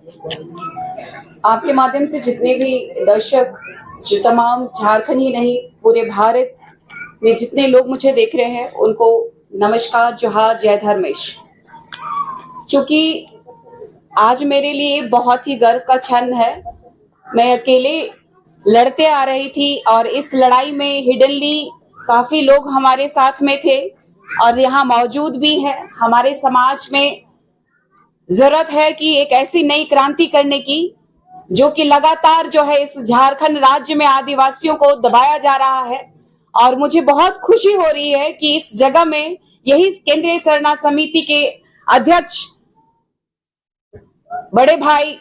आपके माध्यम से जितने भी दर्शक, जो तमाम झारखंड ही नहीं पूरे भारत में जितने लोग मुझे देख रहे हैं, उनको नमस्कार, जोहार, जय धर्मेश। चूंकि आज मेरे लिए बहुत ही गर्व का क्षण है। मैं अकेले लड़ते आ रही थी और इस लड़ाई में हिडनली काफी लोग हमारे साथ में थे और यहाँ मौजूद भी है। हमारे समाज में जरूरत है कि एक ऐसी नई क्रांति करने की जो कि लगातार जो है इस झारखंड राज्य में आदिवासियों को दबाया जा रहा है। और मुझे बहुत खुशी हो रही है कि इस जगह में यही केंद्रीय सरना समिति के अध्यक्ष बड़े भाई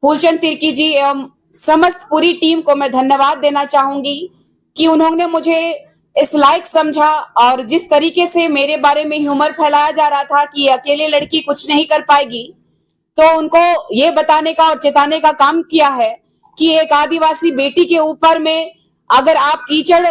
फूलचंद तिर्की जी एवं समस्त पूरी टीम को मैं धन्यवाद देना चाहूंगी कि उन्होंने मुझे इस लायक समझा। और जिस तरीके से मेरे बारे में ह्यूमर फैलाया जा रहा था कि अकेले लड़की कुछ नहीं कर पाएगी, तो उनको ये बताने का और चेताने का काम किया है कि एक आदिवासी बेटी के ऊपर में अगर आप कीचड़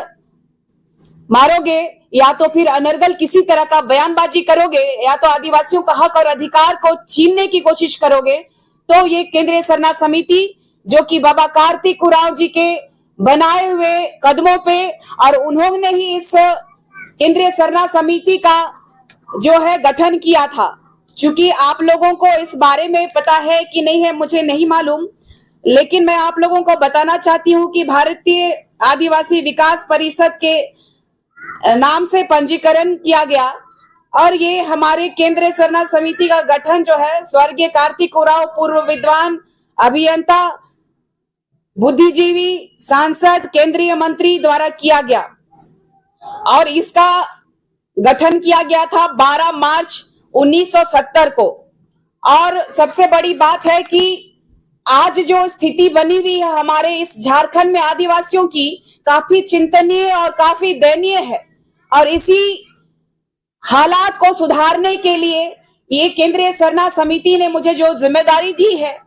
मारोगे या तो फिर अनर्गल किसी तरह का बयानबाजी करोगे या तो आदिवासियों का हक और अधिकार को छीनने की कोशिश करोगे, तो ये केंद्रीय सरना समिति जो कि बाबा कार्तिक उरांव जी के बनाए हुए कदमों पे और उन्होंने ही इस केंद्रीय सरना समिति का जो है गठन किया था। क्योंकि आप लोगों को इस बारे में पता है कि नहीं है मुझे नहीं मालूम, लेकिन मैं आप लोगों को बताना चाहती हूँ कि भारतीय आदिवासी विकास परिषद के नाम से पंजीकरण किया गया और ये हमारे केंद्रीय सरना समिति का गठन जो है स्वर्गीय कार्तिक उरांव पूर्व विद्वान, अभियंता, बुद्धिजीवी, सांसद, केंद्रीय मंत्री द्वारा किया गया। और इसका गठन किया गया था 12 मार्च 1970 को। और सबसे बड़ी बात है कि आज जो स्थिति बनी हुई है हमारे इस झारखंड में आदिवासियों की, काफी चिंतनीय और काफी दयनीय है। और इसी हालात को सुधारने के लिए ये केंद्रीय सरना समिति ने मुझे जो जिम्मेदारी दी है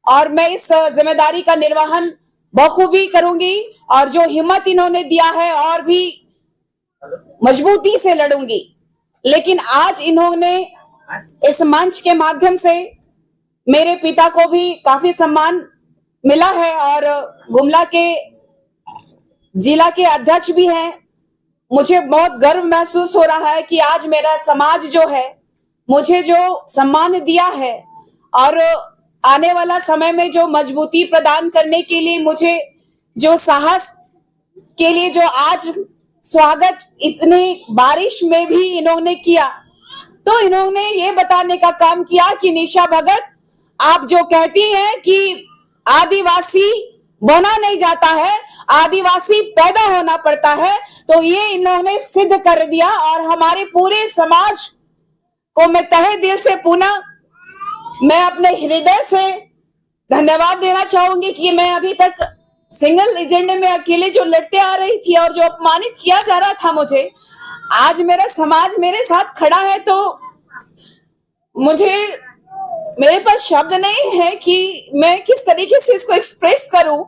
और मैं इस जिम्मेदारी का निर्वहन बखूबी करूंगी और जो हिम्मत इन्होंने दिया है और भी मजबूती से लड़ूंगी। लेकिन आज इन्होंने इस मंच के माध्यम से मेरे पिता को भी काफी सम्मान मिला है और गुमला के जिला के अध्यक्ष भी हैं। मुझे बहुत गर्व महसूस हो रहा है कि आज मेरा समाज जो है मुझे जो सम्मान दिया है और आने वाला समय में जो मजबूती प्रदान करने के लिए मुझे जो साहस के लिए जो आज स्वागत इतनी बारिश में भी इन्होंने किया, तो इन्होंने ये बताने का काम किया कि निशा भगत, आप जो कहती हैं कि आदिवासी बना नहीं जाता है, आदिवासी पैदा होना पड़ता है, तो ये इन्होंने सिद्ध कर दिया। और हमारे पूरे समाज को मैं तहे दिल से पुनः मैं अपने हृदय से धन्यवाद देना चाहूंगी कि मैं अभी तक सिंगल एजेंडे में अकेले जो लड़ते आ रही थी और जो अपमानित किया जा रहा था मुझे, आज मेरा समाज मेरे साथ खड़ा है। तो मुझे मेरे पास शब्द नहीं है कि मैं किस तरीके से इसको एक्सप्रेस करूं।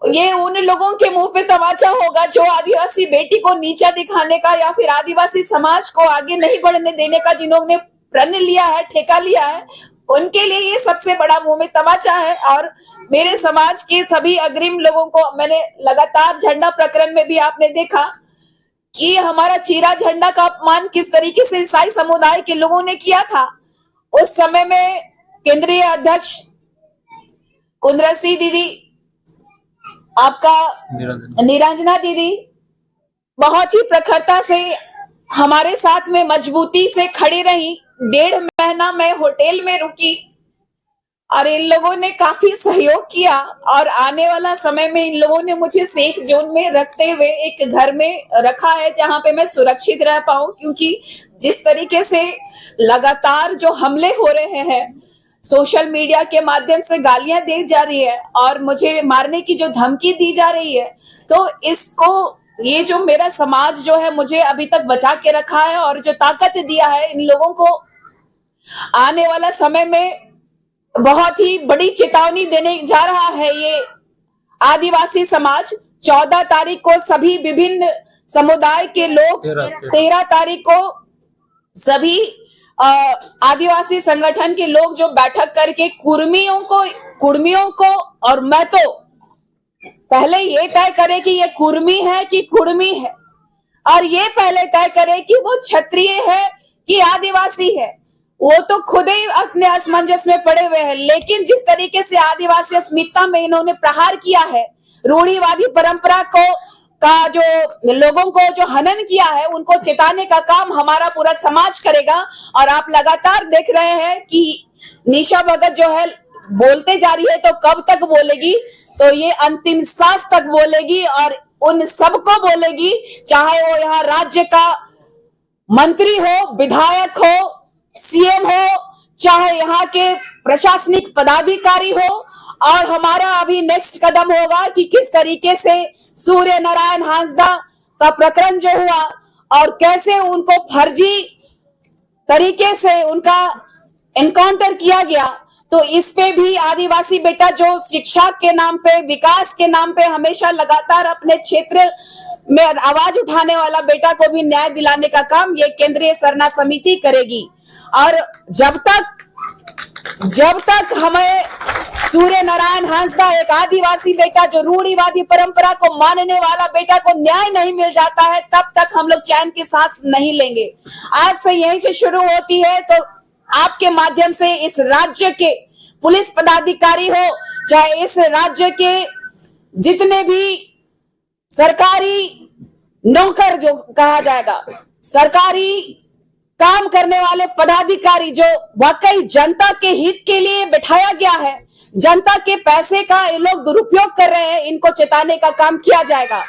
ये उन लोगों के मुंह पे तमाचा होगा जो आदिवासी बेटी को नीचा दिखाने का या फिर आदिवासी समाज को आगे नहीं बढ़ने देने का जिन्होंने प्रण लिया है, ठेका लिया है, उनके लिए ये सबसे बड़ा मुंह में तमाचा है। और मेरे समाज के सभी अग्रिम लोगों को मैंने लगातार झंडा प्रकरण में भी आपने देखा कि हमारा चीरा झंडा का अपमान किस तरीके से ईसाई समुदाय के लोगों ने किया था। उस समय में केंद्रीय अध्यक्ष कुंद्रसी दीदी, आपका निरंजना दीदी बहुत ही प्रखरता से हमारे साथ में मजबूती से खड़ी रही। 1.5 महीना मैं होटल में रुकी और इन लोगों ने काफी सहयोग किया और आने वाला समय में इन लोगों ने मुझे सेफ जोन में रखते हुए एक घर में रखा है जहां पे मैं सुरक्षित रह पाऊं। क्योंकि जिस तरीके से लगातार जो हमले हो रहे हैं, सोशल मीडिया के माध्यम से गालियां दी जा रही है और मुझे मारने की जो धमकी दी जा रही है, तो इसको ये जो मेरा समाज जो है मुझे अभी तक बचा के रखा है और जो ताकत दिया है इन लोगों को, आने वाला समय में बहुत ही बड़ी चेतावनी देने जा रहा है ये आदिवासी समाज। 14 तारीख को सभी विभिन्न समुदाय के लोग, 13 तारीख को सभी आदिवासी संगठन के लोग जो बैठक करके कुर्मियों को और मैं तो पहले ये तय करे कि ये कुर्मी है कि कुर्मी है, और ये पहले तय करे कि वो क्षत्रिय है कि आदिवासी है। वो तो खुद ही अपने असमंजस में पड़े हुए हैं। लेकिन जिस तरीके से आदिवासी अस्मिता में इन्होंने प्रहार किया है, रूढ़िवादी परंपरा का जो लोगों को जो हनन किया है, उनको चिताने का काम हमारा पूरा समाज करेगा। और आप लगातार देख रहे हैं कि निशा भगत जो है बोलते जा रही है, तो कब तक बोलेगी? तो ये अंतिम सांस तक बोलेगी और उन सबको बोलेगी, चाहे वो यहाँ राज्य का मंत्री हो, विधायक हो, सीएम हो, चाहे यहाँ के प्रशासनिक पदाधिकारी हो। और हमारा अभी नेक्स्ट कदम होगा कि किस तरीके से सूर्य नारायण हांसदा का प्रकरण जो हुआ और कैसे उनको फर्जी तरीके से उनका एनकाउंटर किया गया, तो इस पे भी आदिवासी बेटा जो शिक्षा के नाम पे, विकास के नाम पे हमेशा लगातार अपने क्षेत्र में आवाज उठाने वाला बेटा को भी न्याय दिलाने का काम ये केंद्रीय सरना समिति करेगी। और जब तक हमें सूर्य नारायण हांसदा, एक आदिवासी बेटा जो रूढ़िवादी परंपरा को मानने वाला बेटा को न्याय नहीं मिल जाता है, तब तक हम लोग चैन की सांस नहीं लेंगे। आज से यहीं से शुरू होती है, तो आपके माध्यम से इस राज्य के पुलिस पदाधिकारी हो, चाहे इस राज्य के जितने भी सरकारी नौकर जो कहा जाएगा, सरकारी काम करने वाले पदाधिकारी जो वाकई जनता के हित के लिए बिठाया गया है, जनता के पैसे का ये लोग दुरुपयोग कर रहे हैं, इनको चेताने का काम किया जाएगा।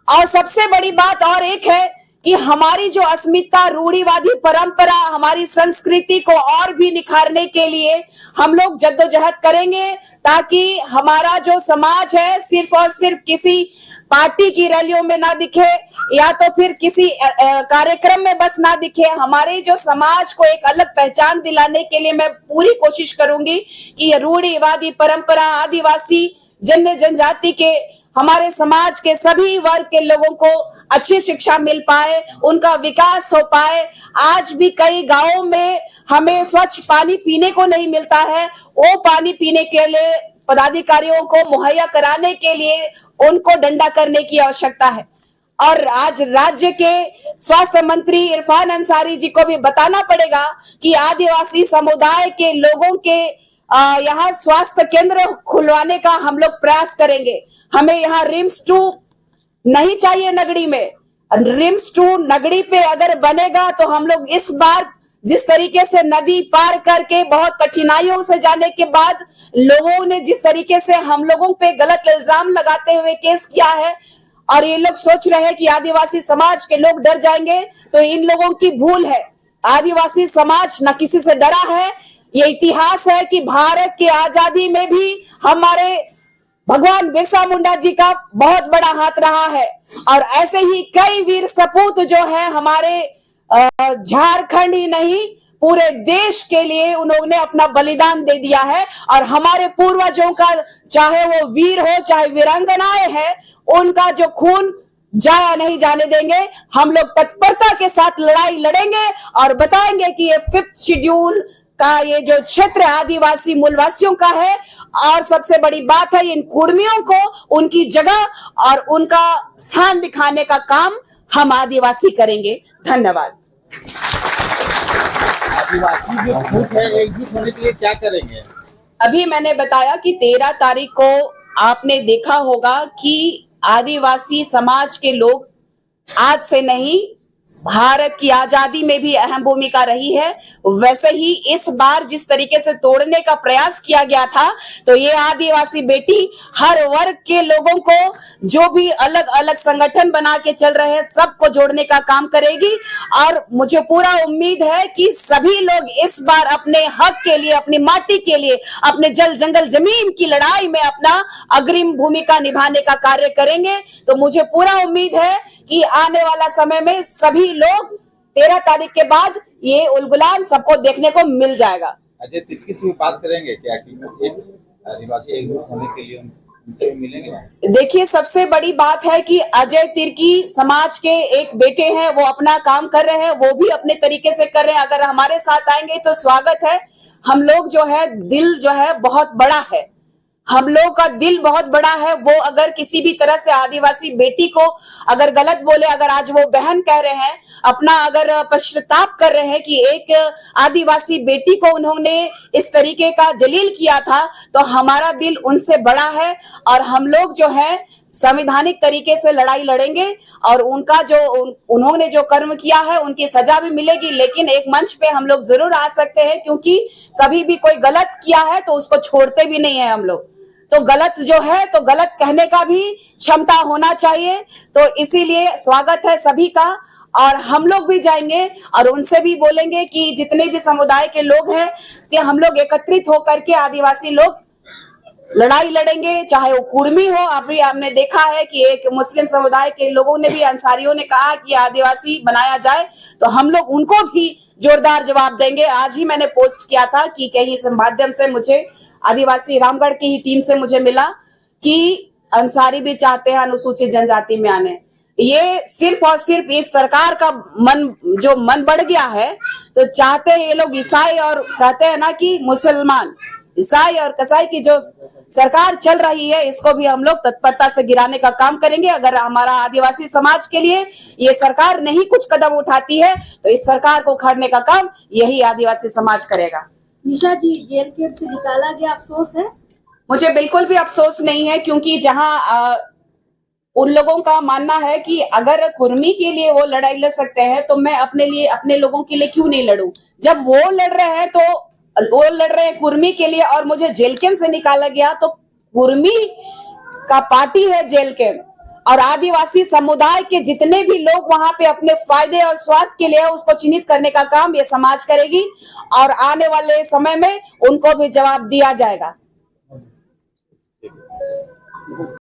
और सबसे बड़ी बात और एक है कि हमारी जो अस्मिता, रूढ़िवादी परंपरा, हमारी संस्कृति को और भी निखारने के लिए हम लोग जद्दोजहद करेंगे, ताकि हमारा जो समाज है सिर्फ और सिर्फ किसी पार्टी की रैलियों में ना दिखे या तो फिर किसी कार्यक्रम में बस ना दिखे। हमारे जो समाज को एक अलग पहचान दिलाने के लिए मैं पूरी कोशिश करूंगी कि ये रूढ़िवादी परंपरा, आदिवासी जनजाति के हमारे समाज के सभी वर्ग के लोगों को अच्छी शिक्षा मिल पाए, उनका विकास हो पाए। आज भी कई गांवों में हमें स्वच्छ पानी पीने को नहीं मिलता है, वो पानी पीने के लिए पदाधिकारियों को मुहैया कराने के लिए उनको डंडा करने की आवश्यकता है। और आज राज्य के स्वास्थ्य मंत्री इरफान अंसारी जी को भी बताना पड़ेगा कि आदिवासी समुदाय के लोगों के यहाँ स्वास्थ्य केंद्र खुलवाने का हम लोग प्रयास करेंगे। हमें यहाँ रिम्स 2 नहीं चाहिए नगड़ी में। रिम्स 2 नगड़ी पे अगर बनेगा तो हम लोग इस बार जिस तरीके से नदी पार करके बहुत कठिनाइयों से जाने के बाद लोगों ने जिस तरीके से हम लोगों पे गलत इल्जाम लगाते हुए केस किया है, और ये लोग सोच रहे हैं कि आदिवासी समाज के लोग डर जाएंगे, तो इन लोगों की भूल है। आदिवासी समाज न किसी से डरा है। ये इतिहास है कि भारत की आजादी में भी हमारे भगवान बिरसा मुंडा जी का बहुत बड़ा हाथ रहा है। और ऐसे ही कई वीर सपूत जो है हमारे झारखंड ही नहीं पूरे देश के लिए उन्होंने अपना बलिदान दे दिया है। और हमारे पूर्वजों का, चाहे वो वीर हो चाहे वीरांगनाएं हैं, उनका जो खून जाया नहीं जाने देंगे। हम लोग तत्परता के साथ लड़ाई लड़ेंगे और बताएंगे कि ये 5th शेड्यूल का ये जो क्षेत्र आदिवासी मूलवासियों का है। और सबसे बड़ी बात है, इन कुर्मियों को उनकी जगह और उनका स्थान दिखाने का काम हम आदिवासी करेंगे। धन्यवाद। आदिवासी जो फूट है, एकजुट होने के लिए क्या करेंगे? अभी मैंने बताया कि 13 तारीख को आपने देखा होगा कि आदिवासी समाज के लोग आज से नहीं, भारत की आजादी में भी अहम भूमिका रही है। वैसे ही इस बार जिस तरीके से तोड़ने का प्रयास किया गया था, तो ये आदिवासी बेटी हर वर्ग के लोगों को, जो भी अलग अलग संगठन बना के चल रहे हैं, सबको जोड़ने का काम करेगी। और मुझे पूरा उम्मीद है कि सभी लोग इस बार अपने हक के लिए, अपनी माटी के लिए, अपने जल जंगल जमीन की लड़ाई में अपना अग्रिम भूमिका निभाने का कार्य करेंगे। तो मुझे पूरा उम्मीद है कि आने वाला समय में सभी लोग 13 तारीख के बाद ये उलगुलान सबको देखने को मिल जाएगा। अजय तिर्की से बात करेंगे क्या कि एक आदिवासी एकजुट होने के लिए उनसे मिलेंगे? देखिए, सबसे बड़ी बात है कि अजय तिर्की समाज के एक बेटे हैं, वो अपना काम कर रहे हैं, वो भी अपने तरीके से कर रहे हैं। अगर हमारे साथ आएंगे तो स्वागत है। हम लोग जो है, दिल जो है बहुत बड़ा है, हम लोग का दिल बहुत बड़ा है। वो अगर किसी भी तरह से आदिवासी बेटी को अगर गलत बोले, अगर आज वो बहन कह रहे हैं, अपना अगर पश्चाताप कर रहे हैं कि एक आदिवासी बेटी को उन्होंने इस तरीके का जलील किया था, तो हमारा दिल उनसे बड़ा है और हम लोग जो है संवैधानिक तरीके से लड़ाई लड़ेंगे और उनका जो उन्होंने जो कर्म किया है उनकी सजा भी मिलेगी। लेकिन एक मंच पे हम लोग जरूर आ सकते हैं, क्योंकि कभी भी कोई गलत किया है तो उसको छोड़ते भी नहीं है हम लोग। तो गलत जो है तो गलत कहने का भी क्षमता होना चाहिए। तो इसीलिए स्वागत है सभी का, और हम लोग भी जाएंगे और उनसे भी बोलेंगे कि जितने भी समुदाय के लोग हैं कि हम लोग एकत्रित होकर के आदिवासी लोग लड़ाई लड़ेंगे, चाहे वो कुर्मी हो। अभी हमने देखा है कि एक मुस्लिम समुदाय के लोगों ने भी, अंसारियों ने कहा कि आदिवासी बनाया जाए, तो हम लोग उनको भी जोरदार जवाब देंगे। आज ही मैंने पोस्ट किया था कि कहीं से माध्यम से मुझे आदिवासी रामगढ़ की ही टीम से मुझे मिला कि अंसारी भी चाहते हैं अनुसूचित जनजाति में आने। ये सिर्फ और सिर्फ इस सरकार का मन बढ़ गया है, तो चाहते हैं ये लोग ईसाई, और कहते हैं ना कि मुसलमान, ईसाई और कसाई की जो सरकार चल रही है, इसको भी हम लोग तत्परता से गिराने का काम करेंगे। अगर हमारा आदिवासी समाज के लिए ये सरकार नहीं कुछ कदम उठाती है तो इस सरकार को उखाड़ने का काम यही आदिवासी समाज करेगा। निशा जी, जेल कैंप से निकाला गया, अफसोस है? मुझे बिल्कुल भी अफसोस नहीं है, क्योंकि जहां उन लोगों का मानना है कि अगर कुर्मी के लिए वो लड़ाई लड़ सकते हैं तो मैं अपने लिए, अपने लोगों के लिए क्यों नहीं लड़ूं। जब वो लड़ रहे हैं तो वो लड़ रहे हैं कुर्मी के लिए और मुझे जेल कैंप से निकाला गया, तो कुर्मी का पार्टी है जेल कैंप, और आदिवासी समुदाय के जितने भी लोग वहां पे अपने फायदे और स्वार्थ के लिए उसको चिन्हित करने का काम ये समाज करेगी, और आने वाले समय में उनको भी जवाब दिया जाएगा।